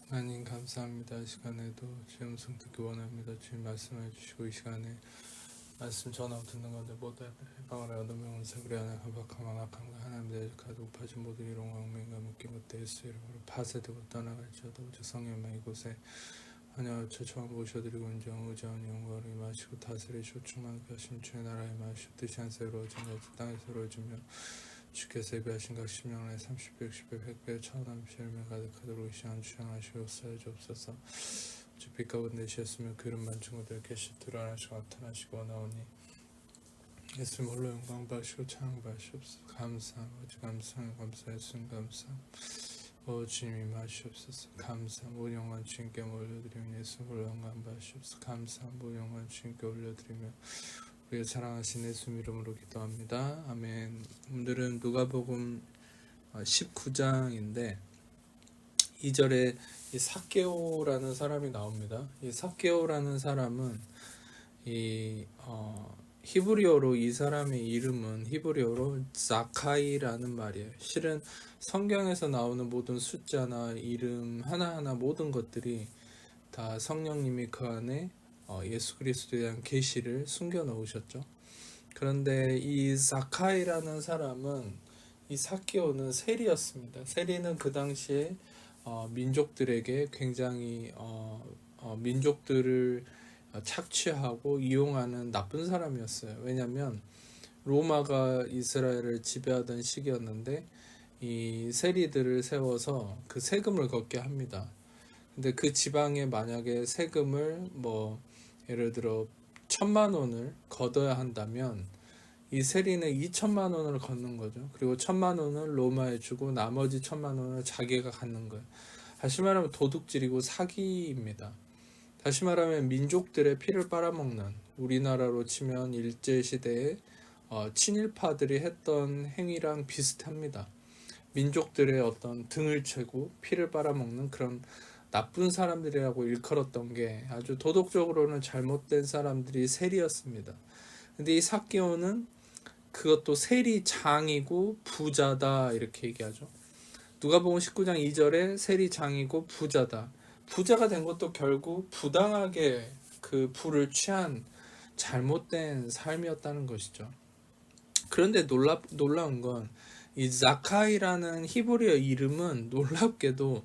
하나님 감사합니다. 이 시간에도 주의 음성 듣기 원합니다. 주님 말씀해 주시고 이 시간에 말씀 전하고 듣는 건데 모두 해방을 얻으며 온세그리 하나 감박함 악함과 하나님 대적하도 우파진 모두 이롱 왕명과 묶기 못해 예수 이름으로 파쇄되고 떠나갈지어다. 오직 성령만 이곳에 하나님 최초한 모셔드리고 온전 의자원 영광을 임하시고 다스리시고 충만케 하심 주의 나라에 임하시고 뜻이 한 새로워진 땅에 새로워지며 주께서 예배하신 각 십명의 30배, 60배, 100배, 천원, 열매 가득하도록 이 시간 주장하시옵소서. 주옵소서. 주 빛 가운데 계셨으며 그 이름만 친구들 계시 드러나시고 나타나시고 나오니 예수님 홀로 영광 받으시고 찬양 받으시옵소서. 감사함, 오직 감사함, 감사 예수님 감사함. 오 주님 임하시옵소서. 감사함, 모든 영광 주님께 올려드리며 예수님 홀로 영광 받으시옵소서. 감사함, 모든 영광 주님께 올려드리며 우리가 사랑하신 예수님 이름으로 기도합니다. 아멘. 오늘은 누가복음 19장인데 2절에 이 삭개오라는 사람이 나옵니다. 이 삭개오라는 사람은 히브리어로 이 사람의 이름은 히브리어로 자카이라는 말이에요. 실은 성경에서 나오는 모든 숫자나 이름 하나하나 모든 것들이 다 성령님이 그 안에 예수 그리스도에 대한 계시를 숨겨 놓으셨죠. 그런데 이 자카이라는 사람은 이 삭개오는 세리였습니다. 세리는 그 당시에 민족들에게 굉장히 민족들을 착취하고 이용하는 나쁜 사람이었어요. 왜냐하면 로마가 이스라엘을 지배하던 시기였는데 이 세리들을 세워서 그 세금을 걷게 합니다. 근데 그 지방에 만약에 세금을 예를 들어 1,000만 원을 걷어야 한다면 이 세리는 2천만 원을 걷는 거죠. 그리고 1,000만 원을 로마에 주고 나머지 1,000만 원을 자기가 갖는 거예요. 다시 말하면 도둑질이고 사기입니다. 다시 말하면 민족들의 피를 빨아먹는, 우리나라로 치면 일제시대에 친일파들이 했던 행위랑 비슷합니다. 민족들의 어떤 등을 채고 피를 빨아먹는 그런 나쁜 사람들이라고 일컬었던 게 아주 도덕적으로는 잘못된 사람들이 세리였습니다. 근데 이 삭개오는 그것도 세리장이고 부자다 이렇게 얘기하죠. 누가복음 19장 2절에 세리장이고 부자다. 부자가 된 것도 결국 부당하게 그 부를 취한 잘못된 삶이었다는 것이죠. 그런데 놀라운 건 이 자카이라는 히브리어 이름은 놀랍게도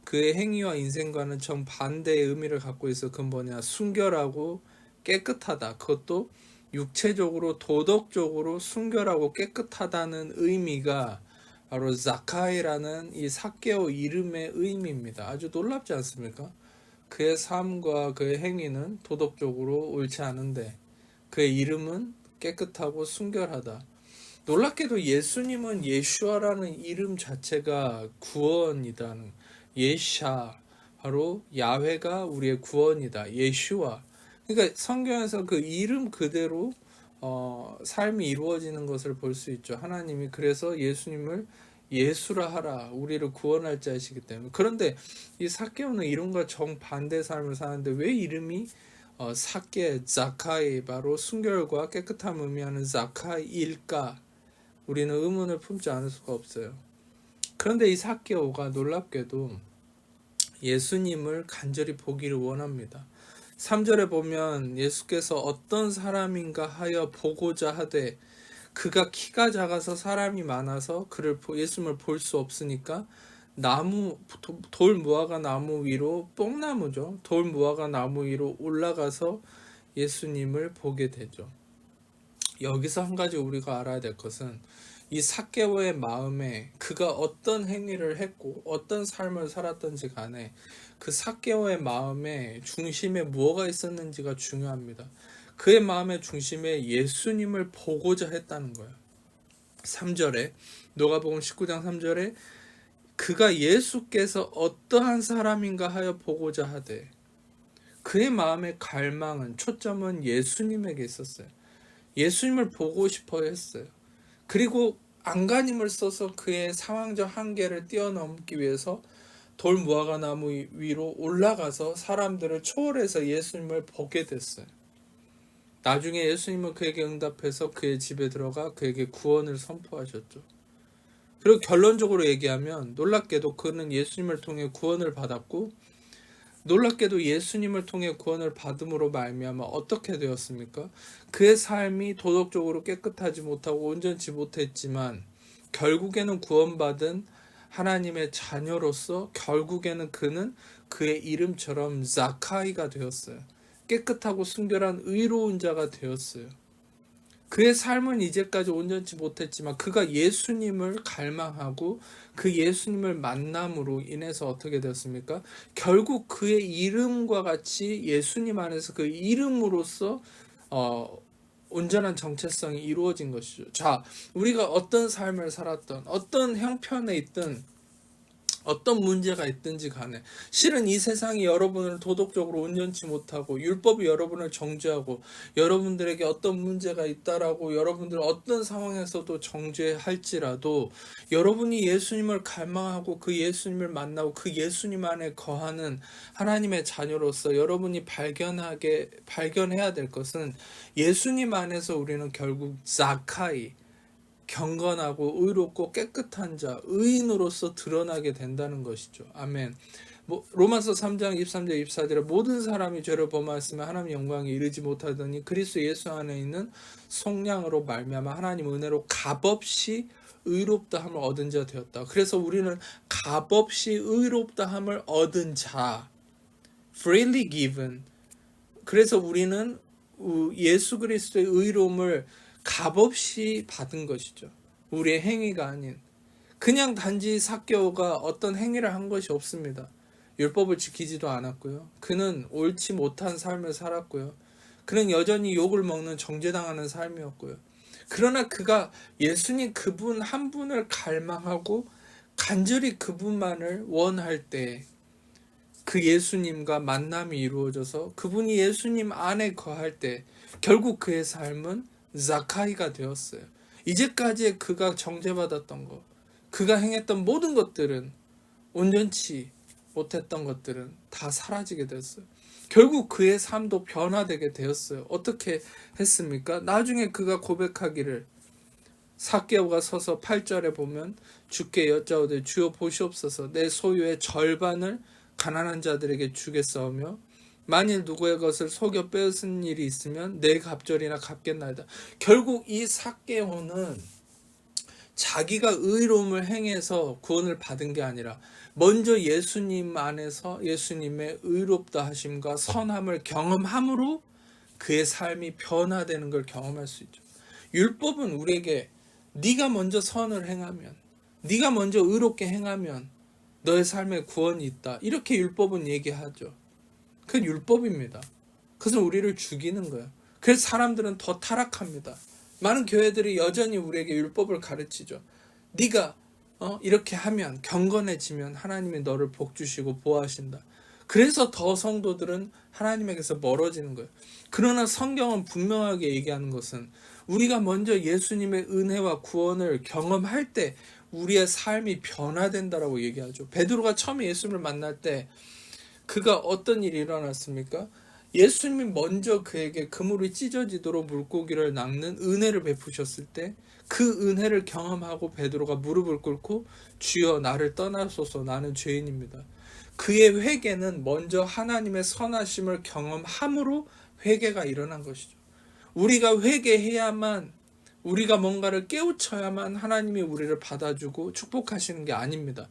그의 행위와 인생과는 정반대의 의미를 갖고 있어. 그건 뭐냐? 순결하고 깨끗하다. 그것도 육체적으로 도덕적으로 순결하고 깨끗하다는 의미가 바로 자카이라는 이 삭개오 이름의 의미입니다. 아주 놀랍지 않습니까? 그의 삶과 그의 행위는 도덕적으로 옳지 않은데 그의 이름은 깨끗하고 순결하다. 놀랍게도 예수님은 예슈아라는 이름 자체가 구원이다는, 예샤, 바로 야훼가 우리의 구원이다. 예슈아. 그러니까 성경에서 그 이름 그대로 삶이 이루어지는 것을 볼 수 있죠. 하나님이 그래서 예수님을 예수라 하라, 우리를 구원할 자이시기 때문에. 그런데 이 삭개오는 이름과 정반대 삶을 사는데 왜 이름이 삭개, 자카이, 바로 순결과 깨끗함을 의미하는 자카이일까? 우리는 의문을 품지 않을 수가 없어요. 그런데 이 삭개오가 놀랍게도 예수님을 간절히 보기를 원합니다. 3절에 보면 예수께서 어떤 사람인가 하여 보고자 하되, 그가 키가 작아서 사람이 많아서 예수님을 볼 수 없으니까 돌 무화과 나무 위로, 뽕나무죠, 돌 무화과 나무 위로 올라가서 예수님을 보게 되죠. 여기서 한 가지 우리가 알아야 될 것은 이 삭개오의 마음에 그가 어떤 행위를 했고 어떤 삶을 살았던지 간에 그 삭개오의 마음의 중심에 무엇가 있었는지가 중요합니다. 그의 마음의 중심에 예수님을 보고자 했다는 거예요. 3절에, 누가복음 19장 3절에 그가 예수께서 어떠한 사람인가 하여 보고자 하되, 그의 마음의 갈망은, 초점은 예수님에게 있었어요. 예수님을 보고 싶어 했어요. 그리고 안간힘을 써서 그의 상황적 한계를 뛰어넘기 위해서 돌 무화과 나무 위로 올라가서 사람들을 초월해서 예수님을 보게 됐어요. 나중에 예수님은 그에게 응답해서 그의 집에 들어가 그에게 구원을 선포하셨죠. 그리고 결론적으로 얘기하면 놀랍게도 그는 예수님을 통해 구원을 받았고, 놀랍게도 예수님을 통해 구원을 받음으로 말미암아 어떻게 되었습니까? 그의 삶이 도덕적으로 깨끗하지 못하고 온전치 못했지만 결국에는 구원받은 하나님의 자녀로서 결국에는 그는 그의 이름처럼 자카이가 되었어요. 깨끗하고 순결한 의로운 자가 되었어요. 그의 삶은 이제까지 온전치 못했지만 그가 예수님을 갈망하고 그 예수님을 만남으로 인해서 어떻게 되었습니까? 결국 그의 이름과 같이 예수님 안에서 그 이름으로써 온전한 정체성이 이루어진 것이죠. 자, 우리가 어떤 삶을 살았던 어떤 형편에 있든 어떤 문제가 있든지 간에 실은 이 세상이 여러분을 도덕적으로 온전치 못하고 율법이 여러분을 정죄하고 여러분들에게 어떤 문제가 있다라고 여러분들 어떤 상황에서도 정죄할지라도 여러분이 예수님을 갈망하고 그 예수님을 만나고 그 예수님 안에 거하는 하나님의 자녀로서 여러분이 발견해야 될 것은 예수님 안에서 우리는 결국 자카이 경건하고 의롭고 깨끗한 자, 의인으로서 드러나게 된다는 것이죠. 아멘. 로마서 3장 23절 24절에 모든 사람이 죄를 범하였으면 하나님 영광에 이르지 못하더니 그리스도 예수 안에 있는 속량으로 말미암아 하나님 은혜로 값없이 의롭다함을 얻은 자 되었다. 그래서 우리는 값없이 의롭다함을 얻은 자, freely given. 그래서 우리는 예수 그리스도의 의로움을 값없이 받은 것이죠. 우리의 행위가 아닌. 그냥 단지 삭개오가 어떤 행위를 한 것이 없습니다. 율법을 지키지도 않았고요. 그는 옳지 못한 삶을 살았고요. 그는 여전히 욕을 먹는 정죄당하는 삶이었고요. 그러나 그가 예수님 그분 한 분을 갈망하고 간절히 그분만을 원할 때 그 예수님과 만남이 이루어져서 그분이 예수님 안에 거할 때 결국 그의 삶은 자카이가 되었어요. 이제까지 그가 정죄받았던 것, 그가 행했던 모든 것들은 온전치 못했던 것들은 다 사라지게 됐어요. 결국 그의 삶도 변화되게 되었어요. 어떻게 했습니까? 나중에 그가 고백하기를 삭개오가 서서 8절에 보면 주께 여짜오되 주여 보시옵소서 내 소유의 절반을 가난한 자들에게 주겠사오며 만일 누구의 것을 속여 빼앗은 일이 있으면 내 갑절이나 갚겠나이다. 결국 이 삭개오는 자기가 의로움을 행해서 구원을 받은 게 아니라 먼저 예수님 안에서 예수님의 의롭다 하심과 선함을 경험함으로 그의 삶이 변화되는 걸 경험할 수 있죠. 율법은 우리에게 네가 먼저 선을 행하면, 네가 먼저 의롭게 행하면 너의 삶에 구원이 있다. 이렇게 율법은 얘기하죠. 그건 율법입니다. 그것은 우리를 죽이는 거예요. 그래서 사람들은 더 타락합니다. 많은 교회들이 여전히 우리에게 율법을 가르치죠. 네가 이렇게 하면 경건해지면 하나님이 너를 복 주시고 보호하신다. 그래서 더 성도들은 하나님에게서 멀어지는 거예요. 그러나 성경은 분명하게 얘기하는 것은 우리가 먼저 예수님의 은혜와 구원을 경험할 때 우리의 삶이 변화된다라고 얘기하죠. 베드로가 처음에 예수님을 만날 때 그가 어떤 일이 일어났습니까? 예수님이 먼저 그에게 그물이 찢어지도록 물고기를 낚는 은혜를 베푸셨을 때 그 은혜를 경험하고 베드로가 무릎을 꿇고 주여 나를 떠나소서 나는 죄인입니다. 그의 회개는 먼저 하나님의 선하심을 경험함으로 회개가 일어난 것이죠. 우리가 회개해야만 우리가 뭔가를 깨우쳐야만 하나님이 우리를 받아주고 축복하시는 게 아닙니다.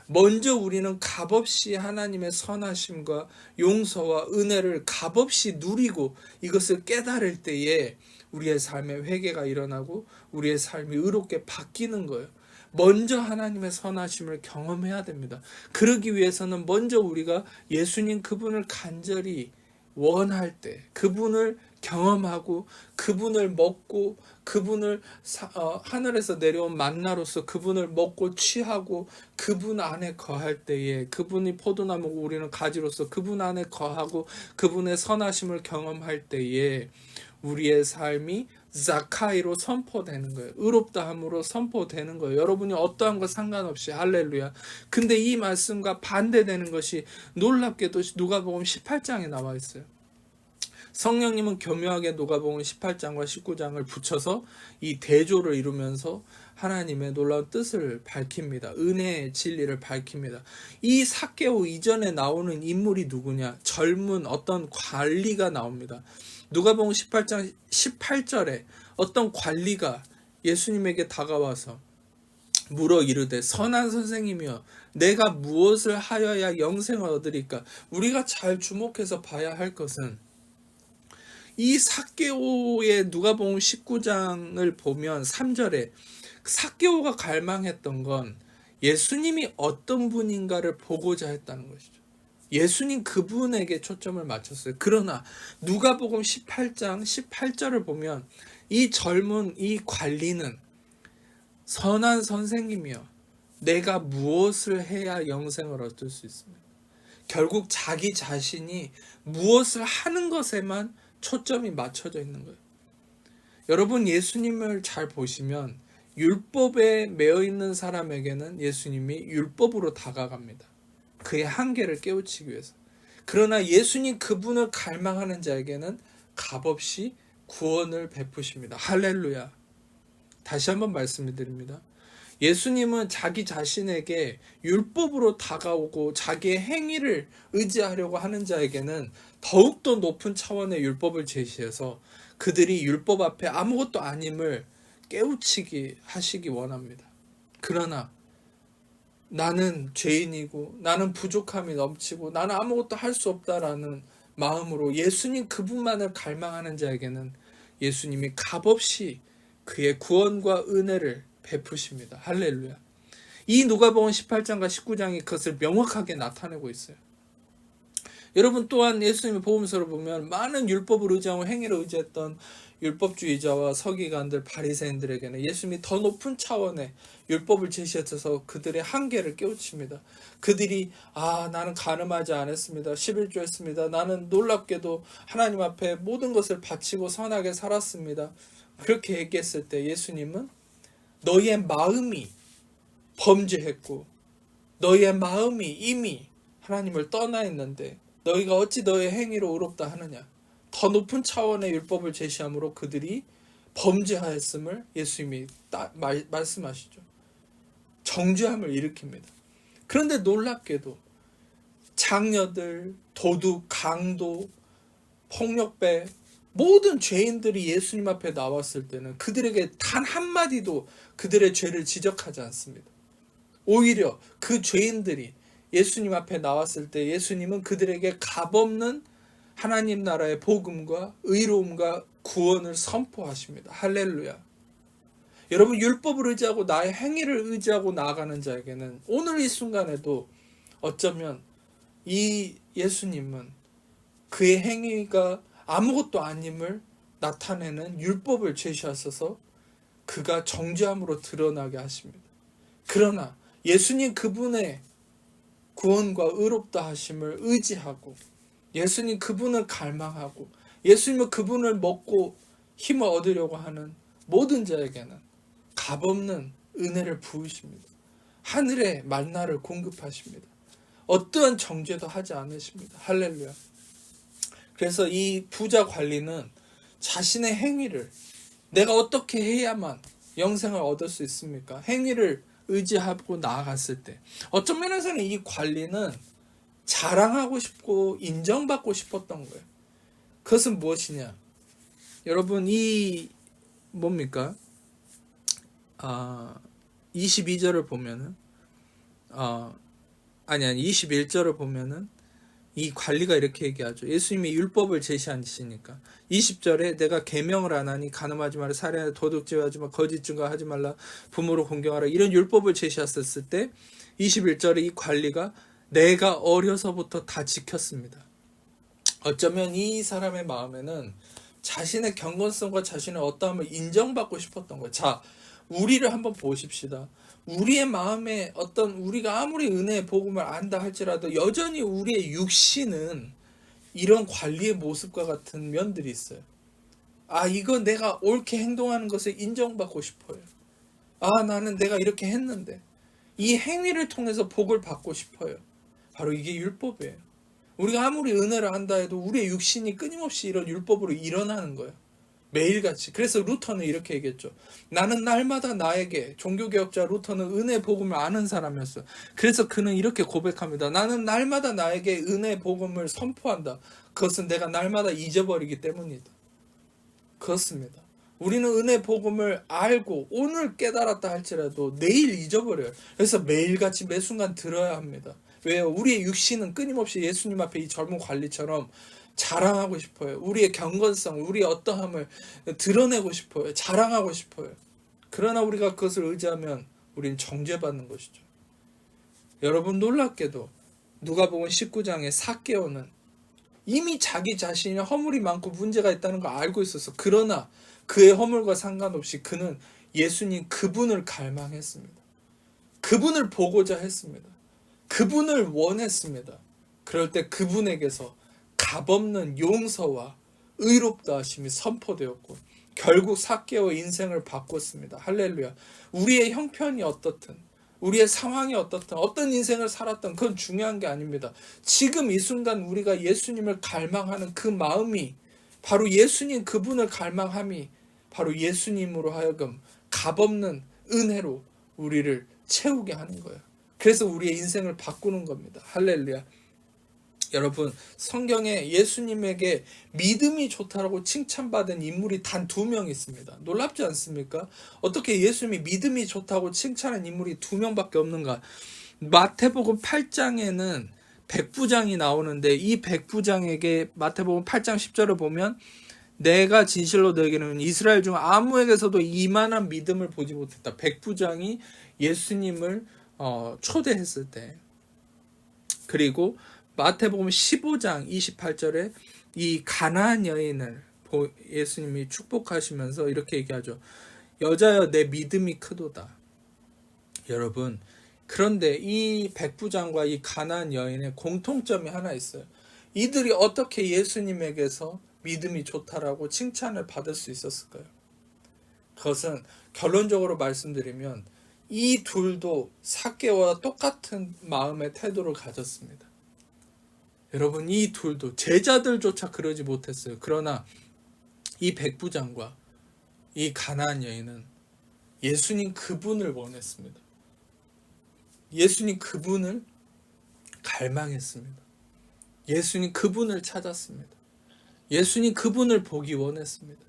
먼저 우리는 값없이 하나님의 선하심과 용서와 은혜를 값없이 누리고 이것을 깨달을 때에 우리의 삶에 회개가 일어나고 우리의 삶이 의롭게 바뀌는 거예요. 먼저 하나님의 선하심을 경험해야 됩니다. 그러기 위해서는 먼저 우리가 예수님 그분을 간절히 원할 때 그분을 경험하고 그분을 먹고 그분을 하늘에서 내려온 만나로서 그분을 먹고 취하고 그분 안에 거할 때에 그분이 포도나무고 우리는 가지로서 그분 안에 거하고 그분의 선하심을 경험할 때에 우리의 삶이 자카이로 선포되는 거예요. 의롭다함으로 선포되는 거예요. 여러분이 어떠한 것 상관없이 할렐루야. 근데 이 말씀과 반대되는 것이 놀랍게도 누가복음 18장에 나와 있어요. 성령님은 교묘하게 누가복음 18장과 19장을 붙여서 이 대조를 이루면서 하나님의 놀라운 뜻을 밝힙니다. 은혜의 진리를 밝힙니다. 이 삭개오 이전에 나오는 인물이 누구냐? 젊은 어떤 관리가 나옵니다. 누가복음 18장 18절에 어떤 관리가 예수님에게 다가와서 물어 이르되 선한 선생님이여 내가 무엇을 하여야 영생을 얻으리까? 우리가 잘 주목해서 봐야 할 것은 이 삭개오의 누가복음 19장을 보면 3절에 삭개오가 갈망했던 건 예수님이 어떤 분인가를 보고자 했다는 것이죠. 예수님 그분에게 초점을 맞췄어요. 그러나 누가복음 18장 18절을 보면 이 젊은 이 관리는 선한 선생님이여 내가 무엇을 해야 영생을 얻을 수 있습니까? 결국 자기 자신이 무엇을 하는 것에만 초점이 맞춰져 있는 거예요. 여러분 예수님을 잘 보시면 율법에 매여 있는 사람에게는 예수님이 율법으로 다가갑니다. 그의 한계를 깨우치기 위해서. 그러나 예수님 그분을 갈망하는 자에게는 값없이 구원을 베푸십니다. 할렐루야. 다시 한번 말씀드립니다. 예수님은 자기 자신에게 율법으로 다가오고 자기의 행위를 의지하려고 하는 자에게는 더욱더 높은 차원의 율법을 제시해서 그들이 율법 앞에 아무것도 아님을 깨우치기 하시기 원합니다. 그러나 나는 죄인이고 나는 부족함이 넘치고 나는 아무것도 할 수 없다라는 마음으로 예수님 그분만을 갈망하는 자에게는 예수님이 값없이 그의 구원과 은혜를 베푸십니다. 할렐루야. 이 누가복음 18장과 19장이 그것을 명확하게 나타내고 있어요. 여러분 또한 예수님의 복음서를 보면 많은 율법을 의지하고 행위를 의지했던 율법주의자와 서기관들, 바리새인들에게는 예수님이 더 높은 차원의 율법을 제시해서 그들의 한계를 깨우칩니다. 그들이 나는 간음하지 않았습니다. 11조 했습니다. 나는 놀랍게도 하나님 앞에 모든 것을 바치고 선하게 살았습니다. 그렇게 얘기했을 때 예수님은 너희의 마음이 범죄했고 너희의 마음이 이미 하나님을 떠나 있는데 너희가 어찌 너희의 행위로 의롭다 하느냐. 더 높은 차원의 율법을 제시함으로 그들이 범죄하였음을 예수님이 말씀하시죠. 정죄함을 일으킵니다. 그런데 놀랍게도 장녀들, 도둑, 강도, 폭력배 모든 죄인들이 예수님 앞에 나왔을 때는 그들에게 단 한마디도 그들의 죄를 지적하지 않습니다. 오히려 그 죄인들이 예수님 앞에 나왔을 때 예수님은 그들에게 값없는 하나님 나라의 복음과 의로움과 구원을 선포하십니다. 할렐루야. 여러분 율법을 의지하고 나의 행위를 의지하고 나아가는 자에게는 오늘 이 순간에도 어쩌면 이 예수님은 그의 행위가 아무것도 아님을 나타내는 율법을 제시하셔서 그가 정죄함으로 드러나게 하십니다. 그러나 예수님 그분의 구원과 의롭다 하심을 의지하고 예수님 그분을 갈망하고 예수님은 그분을 먹고 힘을 얻으려고 하는 모든 자에게는 값없는 은혜를 부으십니다. 하늘의 만나를 공급하십니다. 어떠한 정죄도 하지 않으십니다. 할렐루야. 그래서 이 부자 관리는 자신의 행위를 내가 어떻게 해야만 영생을 얻을 수 있습니까? 행위를 의지하고 나아갔을 때 어떤 면에서는 이 관리는 자랑하고 싶고 인정받고 싶었던 거예요. 그것은 무엇이냐? 여러분 이 뭡니까? 22절을 보면은 21절을 보면은 이 관리가 이렇게 얘기하죠. 예수님이 율법을 제시하시니까 20절에 내가 계명을 안 하니 간음하지 말라, 살인하지, 도둑질하지 말라, 거짓 증거하지 말라, 부모를 공경하라 이런 율법을 제시하셨을 때 21절에 이 관리가 내가 어려서부터 다 지켰습니다. 어쩌면 이 사람의 마음에는 자신의 경건성과 자신의 어떠함을 인정받고 싶었던 거예요. 자, 우리를 한번 보십시다. 우리의 마음에 우리가 아무리 은혜의 복음을 안다 할지라도 여전히 우리의 육신은 이런 관리의 모습과 같은 면들이 있어요. 이거 내가 옳게 행동하는 것을 인정받고 싶어요. 나는 내가 이렇게 했는데 이 행위를 통해서 복을 받고 싶어요. 바로 이게 율법이에요. 우리가 아무리 은혜를 한다 해도 우리의 육신이 끊임없이 이런 율법으로 일어나는 거예요. 매일같이. 그래서 루터는 이렇게 얘기했죠. 나는 날마다 나에게, 종교개혁자 루터는 은혜 복음을 아는 사람이었어요. 그래서 그는 이렇게 고백합니다. 나는 날마다 나에게 은혜 복음을 선포한다. 그것은 내가 날마다 잊어버리기 때문이다. 그렇습니다. 우리는 은혜 복음을 알고 오늘 깨달았다 할지라도 내일 잊어버려요. 그래서 매일같이 매 순간 들어야 합니다. 왜요? 우리의 육신은 끊임없이 예수님 앞에 이 젊은 관리처럼 자랑하고 싶어요. 우리의 경건성, 우리의 어떠함을 드러내고 싶어요. 자랑하고 싶어요. 그러나 우리가 그것을 의지하면 우리는 정죄받는 것이죠. 여러분, 놀랍게도 누가복음 19장의 삭개오는 이미 자기 자신이 허물이 많고 문제가 있다는 걸 알고 있었어. 그러나 그의 허물과 상관없이 그는 예수님 그분을 갈망했습니다. 그분을 보고자 했습니다. 그분을 원했습니다. 그럴 때 그분에게서 값없는 용서와 의롭다 하심이 선포되었고 결국 삭개오의 인생을 바꿨습니다. 할렐루야. 우리의 형편이 어떻든 우리의 상황이 어떻든 어떤 인생을 살았든 그건 중요한 게 아닙니다. 지금 이 순간 우리가 예수님을 갈망하는 그 마음이 바로 예수님 그분을 갈망함이 바로 예수님으로 하여금 값없는 은혜로 우리를 채우게 하는 거예요. 그래서 우리의 인생을 바꾸는 겁니다. 할렐루야. 여러분, 성경에 예수님에게 믿음이 좋다라고 칭찬받은 인물이 단 2명 있습니다. 놀랍지 않습니까? 어떻게 예수님이 믿음이 좋다고 칭찬한 인물이 2명밖에 없는가? 마태복음 8장에는 백부장이 나오는데 이 백부장에게 마태복음 8장 10절을 보면 내가 진실로 너에게는 이스라엘 중 아무에게서도 이만한 믿음을 보지 못했다. 백부장이 예수님을 초대했을 때. 그리고 마태복음 15장 28절에 이 가나안 여인을 예수님이 축복하시면서 이렇게 얘기하죠. 여자여 내 믿음이 크도다. 여러분, 그런데 이 백부장과 이 가나안 여인의 공통점이 하나 있어요. 이들이 어떻게 예수님에게서 믿음이 좋다라고 칭찬을 받을 수 있었을까요? 그것은 결론적으로 말씀드리면 이 둘도 삭개오와 똑같은 마음의 태도를 가졌습니다. 여러분, 이 둘도 제자들조차 그러지 못했어요. 그러나 이 백부장과 이 가나안 여인은 예수님 그분을 원했습니다. 예수님 그분을 갈망했습니다. 예수님 그분을 찾았습니다. 예수님 그분을 보기 원했습니다.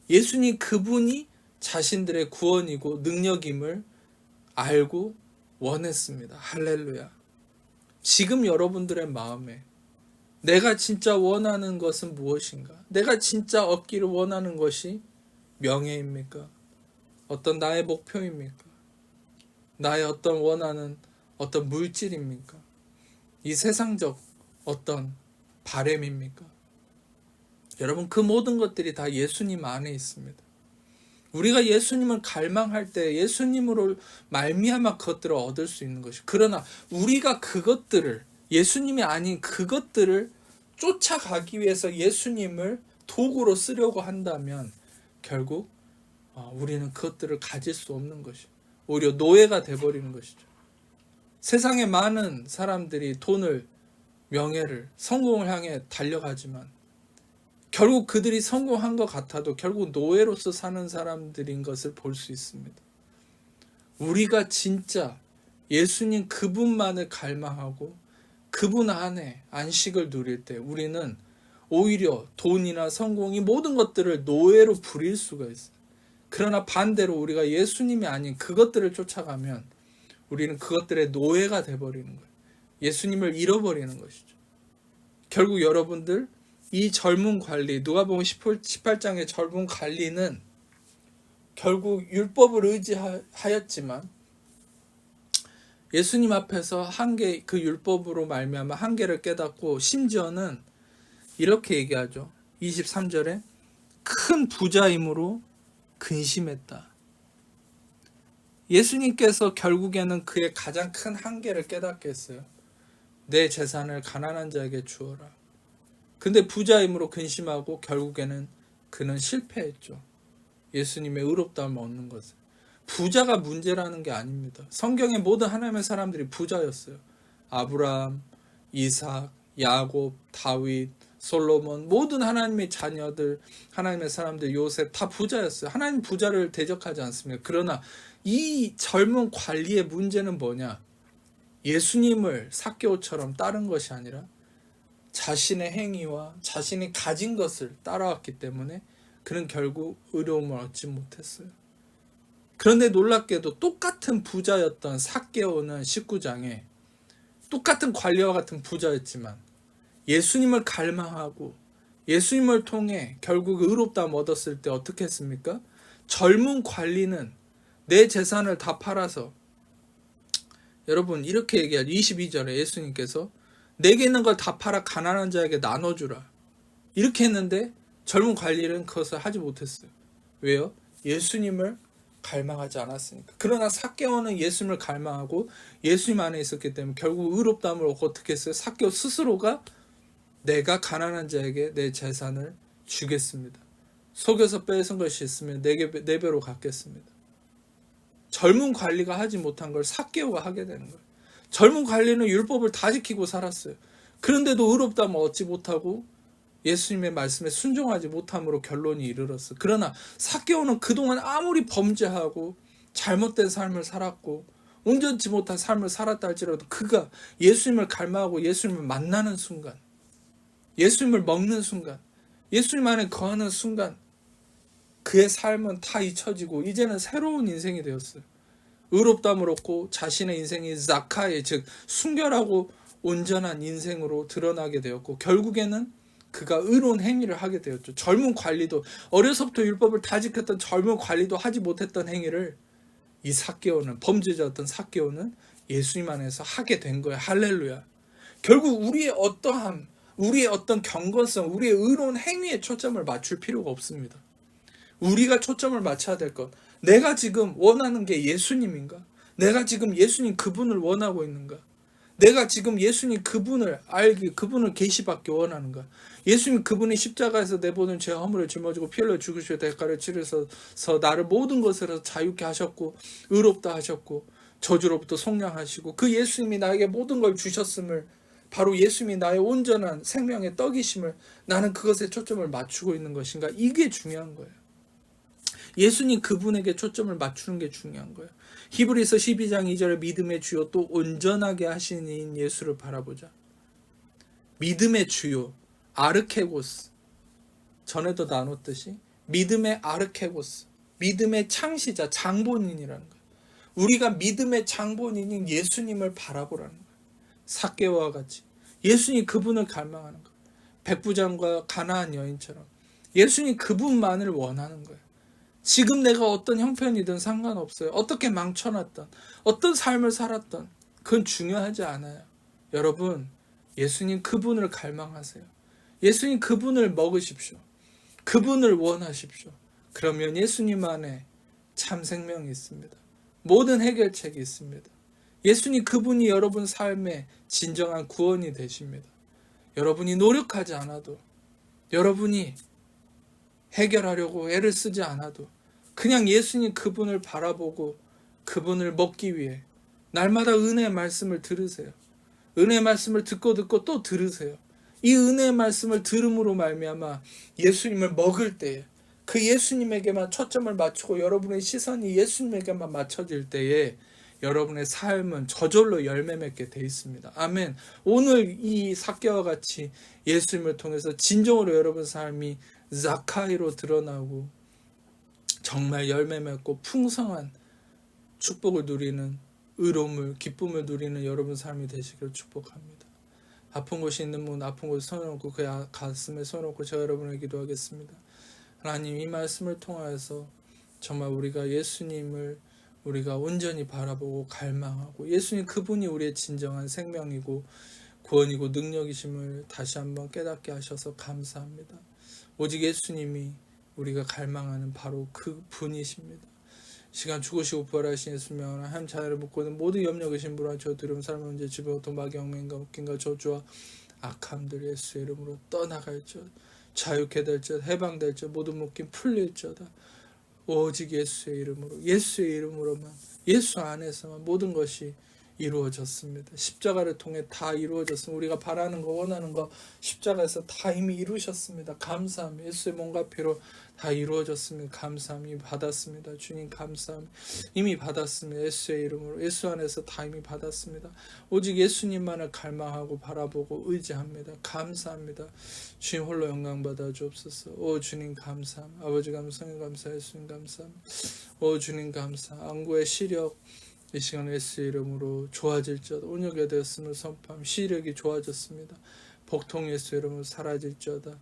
예수님 그분이 자신들의 구원이고 능력임을 알고 원했습니다. 할렐루야. 지금 여러분들의 마음에 내가 진짜 원하는 것은 무엇인가? 내가 진짜 얻기를 원하는 것이 명예입니까? 어떤 나의 목표입니까? 나의 어떤 원하는 어떤 물질입니까? 이 세상적 어떤 바램입니까? 여러분, 그 모든 것들이 다 예수님 안에 있습니다. 우리가 예수님을 갈망할 때 예수님으로 말미암아 그것들을 얻을 수 있는 것이. 그러나 우리가 그것들을 예수님이 아닌 그것들을 쫓아가기 위해서 예수님을 도구로 쓰려고 한다면 결국 우리는 그것들을 가질 수 없는 것이죠. 오히려 노예가 돼버리는 것이죠. 세상에 많은 사람들이 돈을, 명예를, 성공을 향해 달려가지만 결국 그들이 성공한 것 같아도 결국 노예로서 사는 사람들인 것을 볼 수 있습니다. 우리가 진짜 예수님 그분만을 갈망하고 그분 안에 안식을 누릴 때 우리는 오히려 돈이나 성공이 모든 것들을 노예로 부릴 수가 있어요. 그러나 반대로 우리가 예수님이 아닌 그것들을 쫓아가면 우리는 그것들의 노예가 돼버리는 거예요. 예수님을 잃어버리는 것이죠. 결국 여러분들, 이 젊은 관리, 누가복음 18장의 젊은 관리는 결국 율법을 의지하였지만 예수님 앞에서 한계, 그 율법으로 말미암아 한계를 깨닫고 심지어는 이렇게 얘기하죠. 23절에 큰 부자임으로 근심했다. 예수님께서 결국에는 그의 가장 큰 한계를 깨닫게 했어요. 내 재산을 가난한 자에게 주어라. 근데 부자임으로 근심하고 결국에는 그는 실패했죠. 예수님의 의롭다움을 얻는 것을. 부자가 문제라는 게 아닙니다. 성경의 모든 하나님의 사람들이 부자였어요. 아브라함, 이삭, 야곱, 다윗, 솔로몬, 모든 하나님의 자녀들, 하나님의 사람들, 요셉 다 부자였어요. 하나님 부자를 대적하지 않습니다. 그러나 이 젊은 관리의 문제는 뭐냐? 예수님을 삭개오처럼 따른 것이 아니라 자신의 행위와 자신이 가진 것을 따라왔기 때문에 그는 결국 의로움을 얻지 못했어요. 그런데 놀랍게도 똑같은 부자였던 삭개오는 19장에 똑같은 관리와 같은 부자였지만 예수님을 갈망하고 예수님을 통해 결국 의롭다함 얻었을 때 어떻게 했습니까? 젊은 관리는 내 재산을 다 팔아서, 여러분 이렇게 얘기하죠. 22절에 예수님께서 내게 있는 걸 다 팔아 가난한 자에게 나눠주라, 이렇게 했는데 젊은 관리는 그것을 하지 못했어요. 왜요? 예수님을 갈망하지 않았으니까. 그러나 삭개오는 예수님을 갈망하고 예수님 안에 있었기 때문에 결국 의롭다함을 어떻게 했어요? 삭개오 스스로가 내가 가난한 자에게 내 재산을 주겠습니다. 속여서 뺏은 것이 있으면 네 배로 갚겠습니다. 젊은 관리가 하지 못한 걸 삭개오가 하게 되는 거예요. 젊은 관리는 율법을 다 지키고 살았어요. 그런데도 의롭다함을 얻지 못하고 예수님의 말씀에 순종하지 못함으로 결론이 이르렀어요. 그러나 삭개오는 그동안 아무리 범죄하고 잘못된 삶을 살았고 온전치 못한 삶을 살았다 할지라도 그가 예수님을 갈망하고 예수님을 만나는 순간, 예수님을 먹는 순간, 예수님 안에 거하는 순간 그의 삶은 다 잊혀지고 이제는 새로운 인생이 되었어요. 의롭다함을 얻고 자신의 인생이 자카의, 즉 순결하고 온전한 인생으로 드러나게 되었고 결국에는 그가 의로운 행위를 하게 되었죠. 젊은 관리도, 어려서부터 율법을 다 지켰던 젊은 관리도 하지 못했던 행위를 이 삭개오는, 범죄자였던 삭개오는 예수님 안에서 하게 된 거예요. 할렐루야. 결국 우리의 어떠함, 우리의 어떤 경건성, 우리의 의로운 행위에 초점을 맞출 필요가 없습니다. 우리가 초점을 맞춰야 될 것, 내가 지금 원하는 게 예수님인가? 내가 지금 예수님 그분을 원하고 있는가? 내가 지금 예수님 그분을 알기, 그분을 계시받기 원하는가? 예수님 그분이 십자가에서 내 모든 죄 허물을 짊어지고 피 흘려 죽으시고 대가를 치르셔서 나를 모든 것으로 자유케 하셨고 의롭다 하셨고 저주로부터 속량하시고 그 예수님이 나에게 모든 걸 주셨음을, 바로 예수님이 나의 온전한 생명의 떡이심을, 나는 그것에 초점을 맞추고 있는 것인가? 이게 중요한 거예요. 예수님 그분에게 초점을 맞추는 게 중요한 거예요. 히브리서 12장 2절에 믿음의 주요 또 온전하게 하시는 예수를 바라보자. 믿음의 주요, 아르케고스, 전에도 나눴듯이 믿음의 아르케고스, 믿음의 창시자, 장본인이라는 거예요. 우리가 믿음의 장본인인 예수님을 바라보라는 거예요. 삭개오와 같이 예수님 그분을 갈망하는 거예요. 백부장과 가나안 여인처럼 예수님 그분만을 원하는 거예요. 지금 내가 어떤 형편이든 상관없어요. 어떻게 망쳐놨던, 어떤 삶을 살았던, 그건 중요하지 않아요. 여러분, 예수님 그분을 갈망하세요. 예수님 그분을 먹으십시오. 그분을 원하십시오. 그러면 예수님 안에 참 생명이 있습니다. 모든 해결책이 있습니다. 예수님 그분이 여러분 삶의 진정한 구원이 되십니다. 여러분이 노력하지 않아도, 여러분이 해결하려고 애를 쓰지 않아도 그냥 예수님 그분을 바라보고 그분을 먹기 위해 날마다 은혜의 말씀을 들으세요. 은혜의 말씀을 듣고 또 들으세요. 이 은혜의 말씀을 들음으로 말미암아 예수님을 먹을 때에, 그 예수님에게만 초점을 맞추고 여러분의 시선이 예수님에게만 맞춰질 때에 여러분의 삶은 저절로 열매 맺게 돼 있습니다. 아멘. 오늘 이 삭개와 같이 예수님을 통해서 진정으로 여러분 삶이 자카이로 드러나고 정말 열매 맺고 풍성한 축복을 누리는, 의로움을, 기쁨을 누리는 여러분 삶이 되시기를 축복합니다. 아픈 곳이 있는 분, 아픈 곳에 손을 얹고 그 가슴에 손을 얹고 제가 여러분을 기도하겠습니다. 하나님, 이 말씀을 통하여서 정말 우리가 예수님을 우리가 온전히 바라보고 갈망하고 예수님 그분이 우리의 진정한 생명이고 구원이고 능력이심을 다시 한번 깨닫게 하셔서 감사합니다. 오직 예수님이 우리가 갈망하는 바로 그 분이십니다. 시간 죽으시고 부활하신 예수님 하나님 자녀를 묻고는 모든 염려 의심 불안 저 두려움 사람 문제 지배 고통 마귀 엉맹과 웃긴과 저주와 악함들 예수의 이름으로 떠나갈지어다. 자유케 될지어다. 해방될지어다. 모든 묶임 풀릴지어다. 오직 예수의 이름으로, 예수의 이름으로만, 예수 안에서만 모든 것이 이루어졌습니다. 십자가를 통해 다 이루어졌습니다. 우리가 바라는 거 원하는 거 십자가에서 다 이미 이루셨습니다. 감사합니다. 예수의 몸과 피로 다 이루어졌습니다. 감사합니다. 받았습니다. 주님 감사합니다. 이미 받았습니다. 예수의 이름으로 예수 안에서 다 이미 받았습니다. 오직 예수님만을 갈망하고 바라보고 의지합니다. 감사합니다. 주님 홀로 영광 받아 주옵소서. 오 주님 감사합니다. 아버지 감사, 성령 감사, 예수님 감사합니다. 오 주님 감사. 안구의 시력 이 시간 예수 이름으로 좋아질지어다. 온유하게 되었음을 선포함. 시력이 좋아졌습니다. 복통 예수 이름으로 사라질지어다.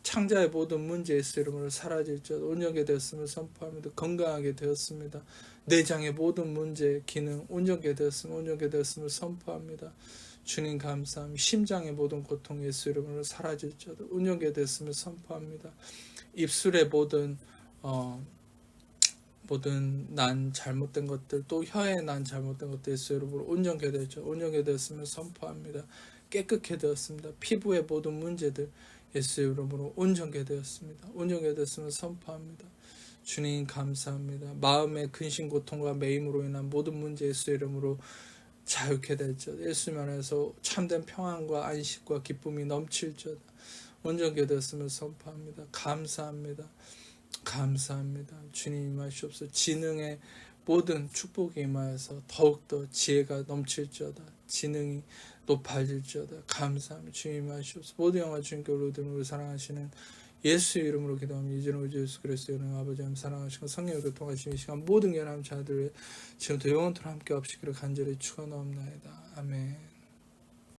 창자의 모든 문제 예수 이름으로 사라질지어다. 온유하게 되었음을 선포합니다. 건강하게 되었습니다. 내장의 모든 문제 기능 온전하게 되었음을 온유하게 되었음을 선포합니다. 주님 감사합니다. 심장의 모든 고통 예수 이름으로 사라질지어다. 온유하게 되었음을 선포합니다. 입술의 모든 난 잘못된 것들 또 혀에 난 잘못된 것들 예수 이름으로 온전하게 되었죠. 온전하게 되었음을 선포합니다. 깨끗게 되었습니다. 피부의 모든 문제들 예수 이름으로 온전하게 되었습니다. 온전하게 되었음을 선포합니다. 주님 감사합니다. 마음의 근심 고통과 매임으로 인한 모든 문제 예수 이름으로 자유케 될지어다. 예수님 안에서 참된 평안과 안식과 기쁨이 넘칠지어다. 온전하게 되었음을 선포합니다. 감사합니다. 감사합니다. 주님 임하시옵소서. 지능의 모든 축복이 임하여서 더욱더 지혜가 넘칠지어다. 지능이 높아질지어다. 감사합니다. 주님 임하시옵소서. 모든 영화 주님께 올려드리는 사랑하시는 예수 이름으로 기도합니다. 이제는 우리 예수 그리스도의 이름 아버지 하나님 사랑하시고 성령으로 교통하시는 이 시간 모든 연합 자들을 지금부터 영원토록 함께 없으기를 간절히 축원하옵나이다. 아멘.